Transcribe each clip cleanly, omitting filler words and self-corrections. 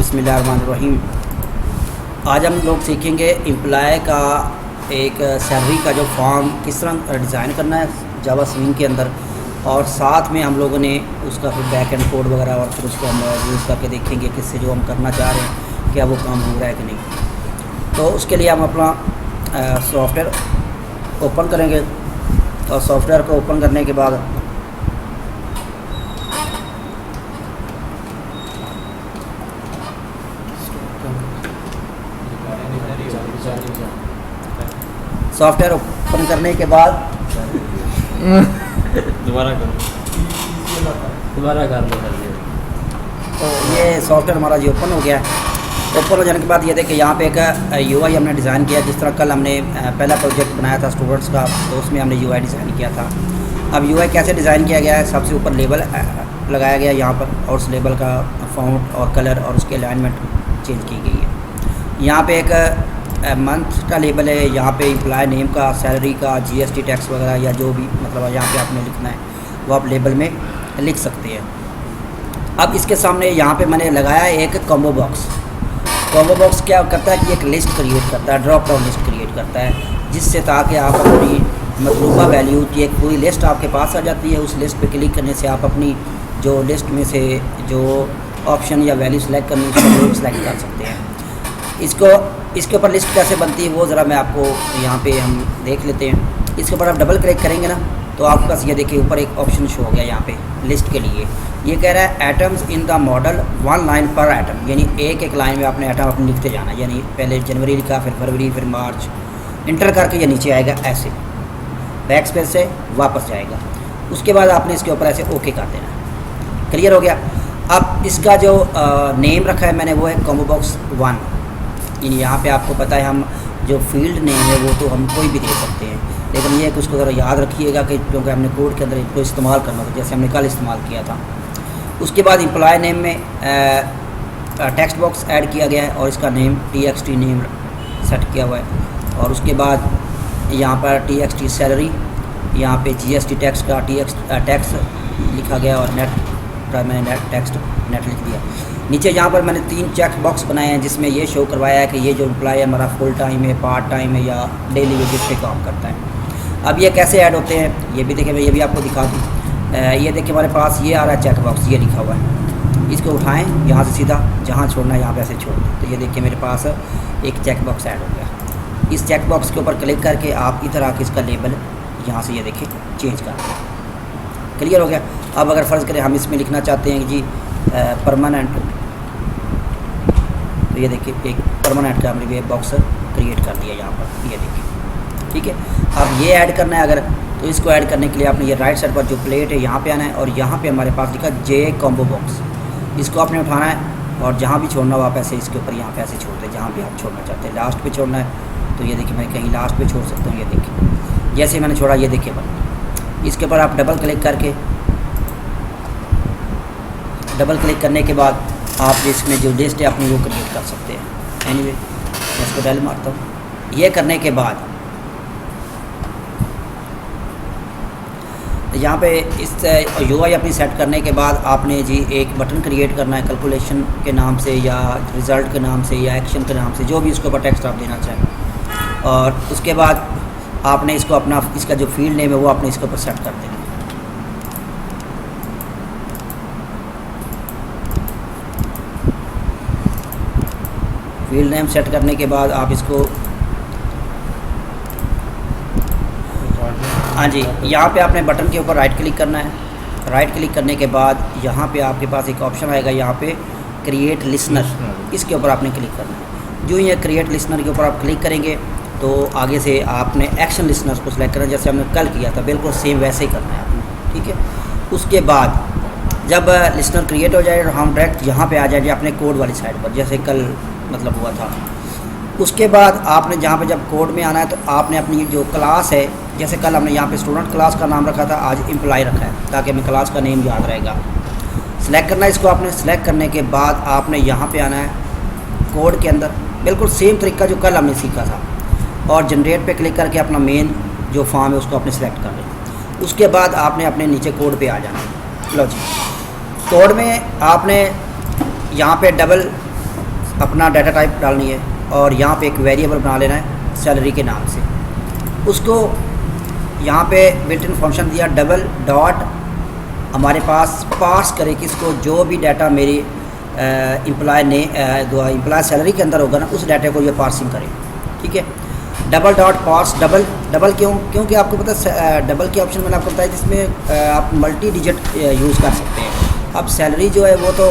बिस्मिल्लाहिर्रहमानिर्रहीम। आज हम लोग सीखेंगे एम्प्लॉय का एक सैलरी का जो फॉर्म किस तरह डिज़ाइन करना है जावा स्विंग के अंदर, और साथ में हम लोगों ने उसका फिर बैक एंड कोड वगैरह और फिर उसको हम यूज़ करके देखेंगे कि इससे जो हम करना चाह रहे हैं क्या वो काम हो रहा है कि नहीं। तो उसके लिए हम अपना सॉफ्टवेयर ओपन करेंगे और सॉफ्टवेयर को ओपन करने के बाद सॉफ्टवेयर ओपन करने के बाद दोबारा कर लो। तो ये सॉफ्टवेयर हमारा जी ओपन हो गया। ओपन हो जाने के बाद ये देखिए यहाँ पे एक यूआई हमने डिज़ाइन किया। जिस तरह कल हमने पहला प्रोजेक्ट बनाया था स्टूडेंट्स का, तो उसमें हमने यूआई डिज़ाइन किया था। अब यूआई कैसे डिज़ाइन किया गया है, सबसे ऊपर लेबल लगाया गया यहाँ पर, और उस लेबल का फॉन्ट और कलर और उसकी अलाइनमेंट चेंज की गई है। यहाँ पे एक मंथ का लेबल है, यहाँ पे एम्प्लॉय नेम का, सैलरी का, जीएसटी टैक्स वगैरह या जो भी मतलब यहाँ पे आपने लिखना है वो आप लेबल में लिख सकते हैं। अब इसके सामने यहाँ पे मैंने लगाया है एक कॉम्बो बॉक्स। कॉम्बो बॉक्स क्या करता है कि एक लिस्ट क्रिएट करता है, ड्रॉप डाउन लिस्ट क्रिएट करता है, जिससे ताकि आप अपनी मतलूबा वैल्यू की एक पूरी लिस्ट आपके पास आ जाती है। उस लिस्ट पे क्लिक करने से आप अपनी जो लिस्ट में से जो ऑप्शन या वैल्यू सेलेक्ट करनी है उसको सेलेक्ट कर सकते हैं। इसके ऊपर लिस्ट कैसे बनती है वो ज़रा मैं आपको यहाँ पे हम देख लेते हैं। इसके ऊपर आप डबल क्लिक करेंगे ना तो आपके पास ये देखिए ऊपर एक ऑप्शन शो हो गया यहाँ पे लिस्ट के लिए। ये कह रहा है atoms in the model 1 line पर एटम, यानी एक लाइन में आपने एटम अपने लिखते जाना है। यानी पहले जनवरी लिखा, फिर फरवरी, फिर मार्च, इंटर करके ये नीचे आएगा ऐसे, बैक स्पेस से वापस जाएगा। उसके बाद आपने इसके ऊपर ऐसे ओके कर देना। क्लियर हो गया। अब इसका जो नेम रखा है मैंने वो है कॉम्बो बॉक्स 1। यानी यहाँ पे आपको पता है हम जो फील्ड नेम है वो तो हम कोई भी दे सकते हैं, लेकिन ये कि उसको ज़रा याद रखिएगा कि क्योंकि हमने कोड के अंदर इसको इस्तेमाल करना था, जैसे हमने कल इस्तेमाल किया था। उसके बाद एम्प्लॉय नेम में टेक्स्ट बॉक्स ऐड किया गया है और इसका नेम TXT नेम सेट किया हुआ है। और उसके बाद यहाँ पर TXT सैलरी, यहाँ पे GST टैक्स का टैक्स लिखा गया और मैंने नेट टैक्स नेट लिख दिया। नीचे यहाँ पर मैंने 3 चेक बॉक्स बनाए हैं जिसमें ये शो करवाया है कि ये जो एम्प्लॉय है हमारा फुल टाइम है, पार्ट टाइम है या डेली बेसिस पे काम करता है। अब ये कैसे ऐड होते हैं ये भी देखिए, मैं ये भी आपको दिखा दूँ। ये देखिए हमारे पास ये आ रहा है चेक बॉक्स, ये लिखा हुआ है। इसको उठाएँ यहाँ से सीधा जहाँ छोड़ना है यहाँ पे ऐसे छोड़ दें तो ये देखिए मेरे पास एक चेक बॉक्स ऐड हो गया। इस चेक बॉक्स के ऊपर क्लिक करके आप इधर आके इसका लेबल यहाँ से ये देखिए चेंज कर दें। क्लियर हो गया। अब अगर फ़र्ज़ करें हम इसमें लिखना चाहते हैं कि जी परमानेंट, तो ये देखिए एक परमानेंट का हमने बॉक्स क्रिएट कर दिया यहाँ पर, ये देखिए। ठीक है। अब ये ऐड करना है अगर, तो इसको ऐड करने के लिए आपने ये राइट साइड पर जो प्लेट है यहाँ पे आना है और यहाँ पे हमारे पास लिखा J कॉम्बो बॉक्स, इसको आपने उठाना है और जहाँ भी छोड़ना हो आप ऐसे इसके ऊपर यहाँ पे ऐसे छोड़ते हैं जहाँ भी आप छोड़ना चाहते हैं। लास्ट पे छोड़ना है तो ये देखिए मैं कहीं लास्ट पे छोड़ सकता हूँ। ये देखिए जैसे मैंने छोड़ा ये देखिए बन, इसके ऊपर आप डबल क्लिक करके, डबल क्लिक करने के बाद आप इसमें जो लिस्ट है अपनी वो क्रिएट कर सकते हैं। एनीवे मैं इसको डायल मारता हूँ। ये करने के बाद यहाँ पे इस यूआई अपनी सेट करने के बाद आपने जी एक बटन क्रिएट करना है कैलकुलेशन के नाम से या रिज़ल्ट के नाम से या एक्शन के नाम से, जो भी उसके ऊपर टेक्स्ट आप देना चाहें। और उसके बाद आपने इसको अपना इसका जो फील्ड नेम है वो आपने इसके ऊपर सेट कर देना। फील्ड नेम सेट करने के बाद आप इसको, हाँ जी, यहाँ पे आपने बटन के ऊपर राइट क्लिक करना है। राइट क्लिक करने के बाद यहाँ पे आपके पास एक ऑप्शन आएगा यहाँ पे क्रिएट लिसनर, इसके ऊपर आपने क्लिक करना है। जो ये क्रिएट लिसनर के ऊपर आप क्लिक करेंगे तो आगे से आपने एक्शन लिसनर्स को सिलेक्ट करना है, जैसे हमने कल किया था, बिल्कुल सेम वैसे ही करना है आपने। ठीक है। उसके बाद जब लिसनर क्रिएट हो जाए हम डायरेक्ट यहाँ पे आ जाएंगे अपने कोड वाली साइड पर, जैसे कल मतलब हुआ था। उसके बाद आपने जहाँ पे जब कोड में आना है तो आपने अपनी जो क्लास है, जैसे कल हमने यहाँ पे स्टूडेंट क्लास का नाम रखा था, आज एम्प्लॉय रखा है ताकि हमें क्लास का नेम याद रहेगा। सिलेक्ट करना है इसको आपने। सिलेक्ट करने के बाद आपने यहाँ पे आना है कोड के अंदर, बिल्कुल सेम तरीका जो कल हमने सीखा था, और जनरेट पे क्लिक करके अपना मेन जो फॉर्म है उसको आपने सेलेक्ट कर लेना। उसके बाद आपने अपने नीचे कोड पे आ जाना। लो जी, कोड में आपने यहाँ पे डबल अपना डाटा टाइप डालनी है और यहाँ पे एक वेरिएबल बना लेना है सैलरी के नाम से। उसको यहाँ पे बिल्ट इन फंक्शन दिया डबल डॉट, हमारे पास पार्स करे किसको, जो भी डाटा मेरी एम्प्लॉय सैलरी के अंदर होगा ना, उस डाटा को ये पार्सिंग करे। ठीक है, double dot parse double. Double क्यों? क्योंकि आपको पता है डबल के ऑप्शन मैंने आपको बताया जिसमें आप मल्टी डिजिट यूज़ कर सकते हैं। अब सैलरी जो है वो तो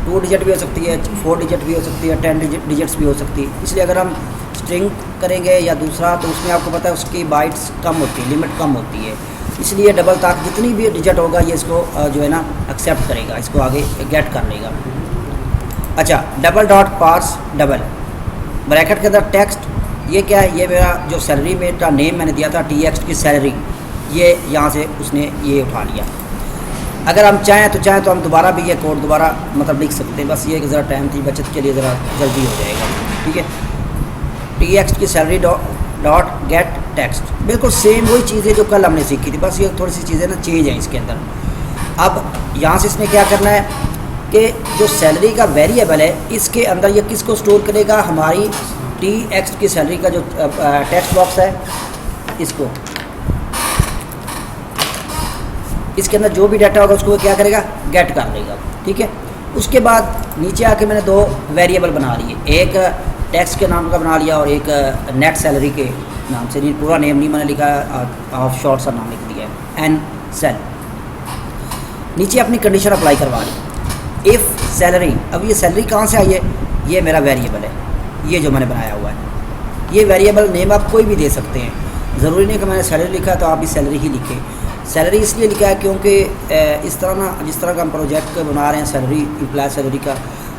2 डिजिट भी हो सकती है, 4 डिजिट भी हो सकती है, 10 डिजिट्स भी हो सकती है। इसलिए अगर हम स्ट्रिंग करेंगे या दूसरा, तो उसमें आपको पता है उसकी बाइट्स कम होती है, लिमिट कम होती है। इसलिए डबल ताक जितनी भी डिजिट होगा ये इसको जो है ना एक्सेप्ट करेगा, इसको आगे गेट कर लेगा। अच्छा, double dot parse double, bracket के अंदर टेक्स्ट, ये क्या है? ये मेरा जो सैलरी में का नेम मैंने दिया था TXT की सैलरी, ये यहाँ से उसने ये उठा लिया। अगर हम चाहें तो हम दोबारा भी ये कोड दोबारा मतलब लिख सकते हैं, बस ये ज़रा टाइम की बचत के लिए ज़रा जल्दी हो जाएगा। ठीक है, TXT की सैलरी डॉट गेट टेक्स्ट, बिल्कुल सेम वही चीज़ें जो कल हमने सीखी थी, बस ये थोड़ी सी चीज़ें ना चेंज हैं इसके अंदर। अब यहाँ से इसने क्या करना है कि जो सैलरी का वेरिएबल है इसके अंदर ये किसको स्टोर करेगा? हमारी TXT की सैलरी का जो टेक्स्ट बॉक्स है इसको, इसके अंदर जो भी डाटा होगा उसको क्या करेगा? गेट कर देगा। ठीक है, उसके बाद नीचे आके मैंने 2 वेरिएबल बना लिए, एक टेक्स्ट के नाम का बना लिया और एक नेट सैलरी के नाम से। पूरा नेम नहीं मैंने लिखा, ऑफ शॉर्ट सा नाम लिख दिया है, एन सेल। नीचे अपनी कंडीशन अप्लाई करवा ली, इफ़ सैलरी। अब ये सैलरी कहाँ से आई है? ये मेरा वेरिएबल है, ये जो मैंने बनाया हुआ है। ये वेरिएबल नेम आप कोई भी दे सकते हैं, ज़रूरी नहीं कि मैंने सैलरी लिखा है तो आप भी सैलरी ही लिखें। सैलरी इसलिए लिखा है क्योंकि इस तरह ना, जिस तरह का हम प्रोजेक्ट बना रहे हैं सैलरी, एम्प्लॉय सैलरी का,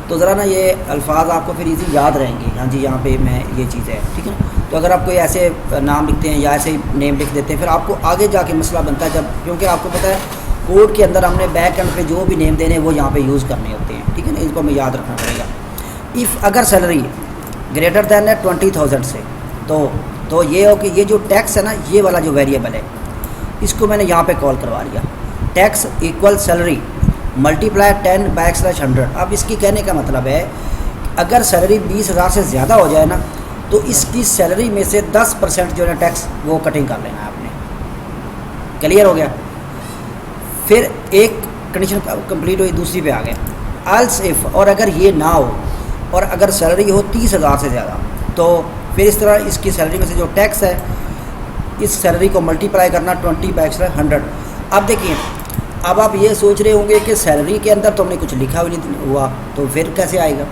तो ज़रा ना ये अल्फाज आपको फिर इजी याद रहेंगे। हाँ जी, यहाँ पे मैं ये चीज़ है। ठीक है ना, तो अगर आप कोई ऐसे नाम लिखते हैं या ऐसे नेम लिख देते हैं, फिर आपको आगे जाके मसला बनता है जब, क्योंकि आपको पता है कोड के अंदर हमने बैक एंड पे जो भी नेम देने वो यहाँ पे यूज़ करने होते हैं। ठीक है ना, इसको हमें याद रखना पड़ेगा। इफ़ अगर सैलरी ग्रेटर दैन है 20,000 से, तो ये हो कि ये जो टैक्स है ना, ये वाला जो वेरिएबल है इसको मैंने यहाँ पे कॉल करवा लिया, टैक्स इक्वल सैलरी मल्टीप्लाई 10/100। अब इसकी कहने का मतलब है अगर सैलरी 20,000 से ज़्यादा हो जाए ना, तो इसकी सैलरी में से 10% जो है टैक्स वो कटिंग कर लेना है आपने। क्लियर हो गया? फिर एक कंडीशन कंप्लीट हुई, दूसरी पे आ गया, एल्स इफ़, और अगर ये ना हो और अगर सैलरी हो 30,000 से ज़्यादा, तो फिर इस तरह इसकी सैलरी में से जो टैक्स है इस सैलरी को मल्टीप्लाई करना 20/100। अब देखिए, अब आप ये सोच रहे होंगे कि सैलरी के अंदर तो हमने कुछ लिखा भी नहीं हुआ, तो फिर कैसे आएगा?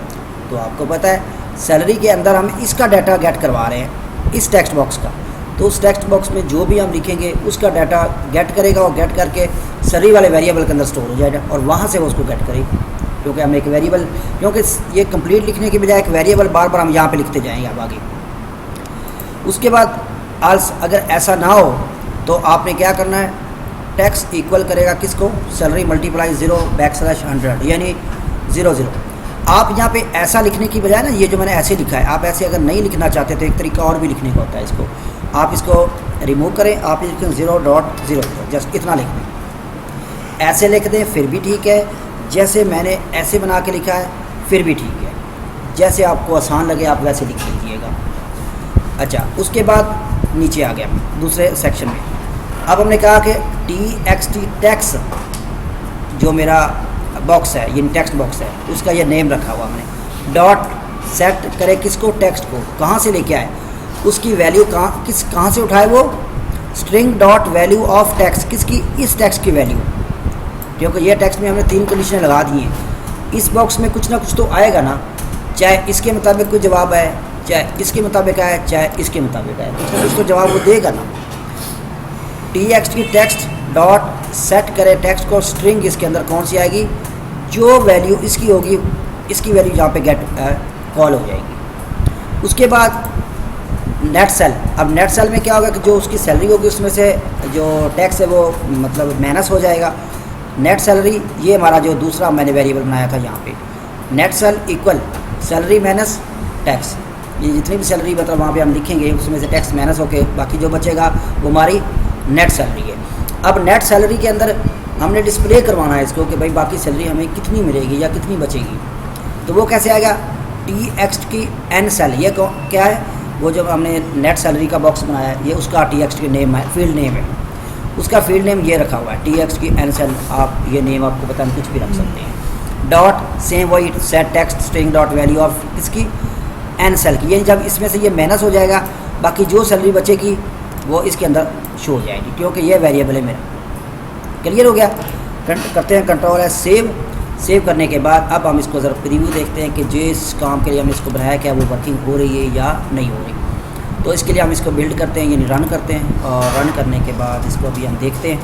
तो आपको पता है सैलरी के अंदर हम इसका डाटा गेट करवा रहे हैं, इस टेक्स्ट बॉक्स का। तो उस टेक्स्ट बॉक्स में जो भी हम लिखेंगे उसका डाटा गेट करेगा, और गेट करके सैलरी वाले वेरिएबल के अंदर स्टोर हो जाएगा, और वहाँ से वो उसको गेट करेगी। क्योंकि हम एक वेरिएबल, क्योंकि ये कंप्लीट लिखने के बजाय एक वेरिएबल बार बार हम यहाँ पे लिखते जाएंगे अब आगे। उसके बाद आल्स, अगर ऐसा ना हो तो आपने क्या करना है? टैक्स इक्वल करेगा किसको? सैलरी मल्टीप्लाई 0/100, यानी 0 आप यहाँ पे ऐसा लिखने की बजाय ना, ये जो मैंने ऐसे लिखा है, आप ऐसे अगर नहीं लिखना चाहते तो एक तरीका और भी लिखने का होता है इसको। आप इसको रिमूव करें, आप लिखें 0.0, जस्ट इतना लिख दें। ऐसे लिख दें फिर भी ठीक है, जैसे मैंने ऐसे बना के लिखा है फिर भी ठीक है, जैसे आपको आसान लगे आप वैसे लिख लीजिएगा। अच्छा, उसके बाद नीचे आ गया दूसरे सेक्शन में। अब हमने कहा कि TXT टैक्स जो मेरा बॉक्स है, ये टेक्स्ट बॉक्स है, उसका ये नेम रखा हुआ हमने, डॉट सेट करे किसको? टेक्स्ट को। कहाँ से लेके आए? उसकी वैल्यू कहाँ से उठाए? वो string dot value of text, किसकी? इस टेक्स्ट की वैल्यू, क्योंकि ये टेक्स्ट में हमने 3 कंडीशनें लगा दी हैं। इस बॉक्स में कुछ ना कुछ तो आएगा ना, चाहे इसके मुताबिक कोई जवाब आए, चाहे इसके मुताबिक आए, चाहे इसके मुताबिक आए, कुछ ना कुछ तो जवाब वो देगा ना। TXT की टेक्स्ट डॉट सेट करे टेक्स्ट को, स्ट्रिंग इसके अंदर कौन सी आएगी? जो वैल्यू इसकी होगी, इसकी वैल्यू यहाँ पे गेट कॉल हो जाएगी। उसके बाद नेट सेल। अब नेट सेल में क्या होगा कि जो उसकी सैलरी होगी उसमें से जो टैक्स है वो मतलब माइनस हो जाएगा। नेट सैलरी, ये हमारा जो दूसरा मैंने वेरिएबल बनाया था यहाँ पे, net cell equal salary minus tax. ये जितनी भी सैलरी मतलब वहाँ पे हम लिखेंगे उसमें से टैक्स माइनस होके बाकी जो बचेगा वो हमारी नेट सैलरी है। अब नेट सैलरी के अंदर हमने डिस्प्ले करवाना है इसको कि भाई बाकी सैलरी हमें कितनी मिलेगी या कितनी बचेगी। तो वो कैसे आएगा? TXT की N सेल, ये क्या है, वो जो हमने नेट सैलरी का बॉक्स बनाया है ये उसका TXT की नेम है, फील्ड नेम है, उसका फील्ड नेम ये रखा हुआ है TXT की N सेल। आप ये नेम आपको पता नहीं कुछ भी रख सकते हैं। डॉट सेम वही set text string dot value of इसकी N सेल की, ये जब इसमें से ये माइनस हो जाएगा बाकी जो सैलरी बचेगी वो इसके अंदर शो हो जाएगी, क्योंकि ये वेरिएबल है मेरा। क्लियर हो गया। करते हैं कंट्रोल है सेव करने के बाद अब हम इसको ज़रा प्रीव्यू देखते हैं कि जिस काम के लिए हमने इसको बनाया क्या वो वर्किंग हो रही है या नहीं हो रही। तो इसके लिए हम इसको बिल्ड करते हैं, यानी रन करते हैं, और रन करने के बाद इसको अभी हम देखते हैं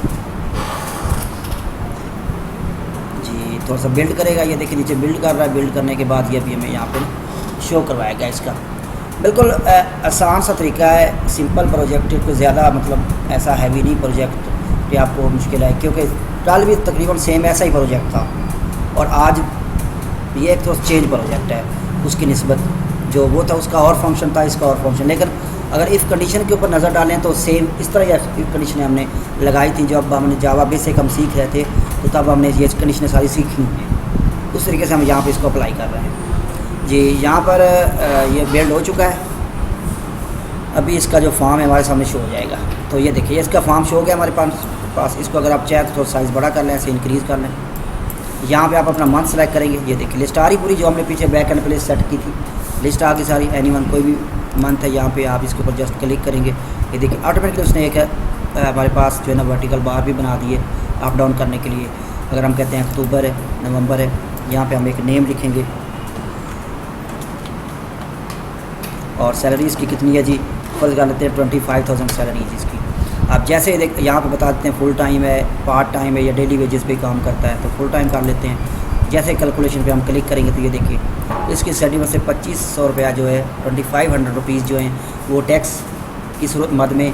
जी। थोड़ा सा बिल्ड करेगा, ये देखिए नीचे बिल्ड कर रहा है। बिल्ड करने के बाद ये अभी हमें यहाँ पर शो करवाएगा इसका। बिल्कुल आसान सा तरीका है, सिंपल प्रोजेक्ट, कोई ज़्यादा मतलब ऐसा हैवी नहीं प्रोजेक्ट कि आपको मुश्किल है, क्योंकि कल भी तकरीबन सेम ऐसा ही प्रोजेक्ट था और आज ये एक तो चेंज प्रोजेक्ट है उसकी निस्बत, जो वो था उसका और फंक्शन था, इसका और फंक्शन। लेकिन अगर इफ़ कंडीशन के ऊपर नज़र डालें तो सेम इस तरह इफ़ कंडीशनें हमने लगाई थी जब हमने जावा बेसिक हम सीख रहे थे, तो तब हमने ये कंडीशनें सारी सीखी हैं। उस तरीके से हम यहाँ पे इसको अप्लाई कर रहे हैं जी। यहाँ पर ये बिल्ड हो चुका है। अभी इसका जो फॉर्म है हमारे सामने शो हो जाएगा। तो ये देखिए इसका फॉर्म शो हो गया हमारे पास। इसको अगर आप चाहें तो साइज़ बड़ा कर लें, ऐसे इंक्रीज़ कर लें। यहाँ पे आप अपना मंथ सेलेक्ट करेंगे, ये देखिए लिस्ट आ रही पूरी जो हमने पीछे बैक एंड प्लेस सेट की थी, लिस्ट आ गई सारी। एनीवन कोई भी मंथ है, यहाँ पे आप इसके ऊपर जस्ट क्लिक करेंगे, ये देखिए ऑटोमेटिकली उसने एक हमारे पास जो है ना वर्टिकल बार भी बना दिए अप डाउन करने के लिए। अगर हम कहते हैं अक्टूबर है, नवंबर है, यहाँ पे हम एक नेम लिखेंगे और सैलरी इसकी कितनी है जी, फर्ज कर लेते हैं 25,000 सैलरी है इसकी। आप जैसे ही देख यहाँ पे बता देते हैं फुल टाइम है, पार्ट टाइम है या डेली वेजेस पे काम करता है, तो फुल टाइम कर लेते हैं। जैसे कैलकुलेशन पे हम क्लिक करेंगे तो ये देखिए इसकी सैलरी में से 2500 रुपया जो है 2500 रुपीज़ जो हैं वो टैक्स की सूरत मद में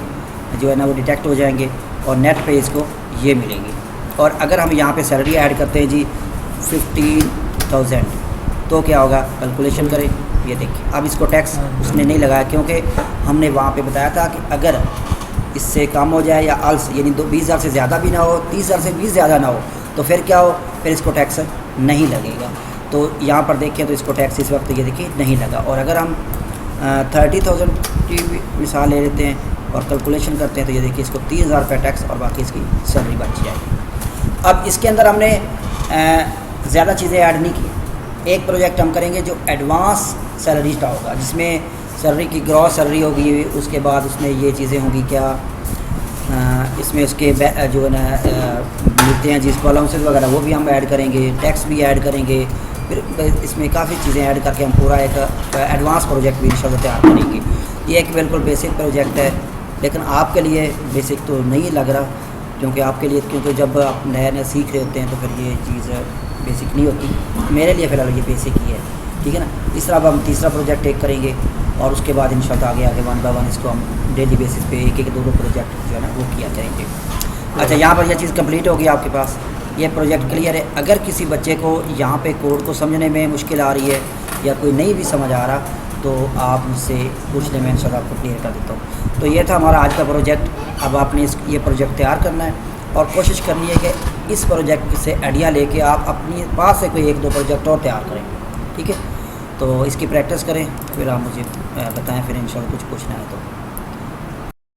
जो है ना वो डिटेक्ट हो जाएंगे और नेट पे इसको ये मिलेंगे। और अगर हम यहाँ पे सैलरी ऐड करते हैं जी 15,000 तो क्या होगा, कैलकुलेशन करें, ये देखिए अब इसको टैक्स उसने नहीं लगाया, क्योंकि हमने वहाँ पे बताया था कि अगर इससे कम हो जाए या अल्स यानी 20,000 से ज़्यादा भी ना हो, 30,000 से 20 ज़्यादा ना हो, तो फिर क्या हो, फिर इसको टैक्स नहीं लगेगा। तो यहाँ पर देखें तो इसको टैक्स इस वक्त ये देखिए नहीं लगा। और अगर हम 30,000 की मिसाल ले लेते हैं और कैलकुलेशन करते हैं तो ये देखिए इसको 30,000 रुपये टैक्स और बाकी इसकी सैलरी बच जाएगी। अब इसके अंदर हमने ज़्यादा चीज़ें ऐड नहीं की। एक प्रोजेक्ट हम करेंगे जो एडवांस सैलरी का होगा, जिसमें सैलरी की ग्रॉस सैलरी होगी, उसके बाद उसमें ये चीज़ें होंगी क्या, इसमें उसके जो है ना मिलते हैं जिस अलाउंसेस वगैरह वो भी हम ऐड करेंगे, टैक्स भी ऐड करेंगे, फिर इसमें काफ़ी चीज़ें ऐड करके हम पूरा एक एडवांस प्रोजेक्ट भी इंशाल्लाह तैयार करेंगे। ये एक बिल्कुल बेसिक प्रोजेक्ट है, लेकिन आपके लिए बेसिक तो नहीं लग रहा, क्योंकि आपके लिए, क्योंकि जब आप नया नया सीख रहे होते हैं तो फिर ये चीज़ बेसिक नहीं होती। मेरे लिए फ़िलहाल ये बेसिक ही है, ठीक है ना। इस तरह अब हम तीसरा प्रोजेक्ट टेक करेंगे और उसके बाद इंशाल्लाह आगे वन बाय वन इसको हम डेली बेसिस पे एक एक दो प्रोजेक्ट जो है ना वो किया करेंगे। अच्छा, यहाँ पर यह चीज़ कंप्लीट होगी आपके पास, ये प्रोजेक्ट क्लियर है। अगर किसी बच्चे को यहाँ पे कोड को समझने में मुश्किल आ रही है या कोई नहीं भी समझ आ रहा तो आप मुझसे पूछ लें, मैं इंशाल्लाह आपको क्लियर कर देता हूँ। तो ये था हमारा आज का प्रोजेक्ट। अब आपने ये प्रोजेक्ट तैयार करना है और कोशिश करनी है कि इस प्रोजेक्ट से आइडिया लेके आप अपनी पास से कोई एक दो प्रोजेक्ट और तैयार करें, ठीक है। तो इसकी प्रैक्टिस करें, फिर आप मुझे बताएं, फिर इंशाल्लाह कुछ पूछना है तो।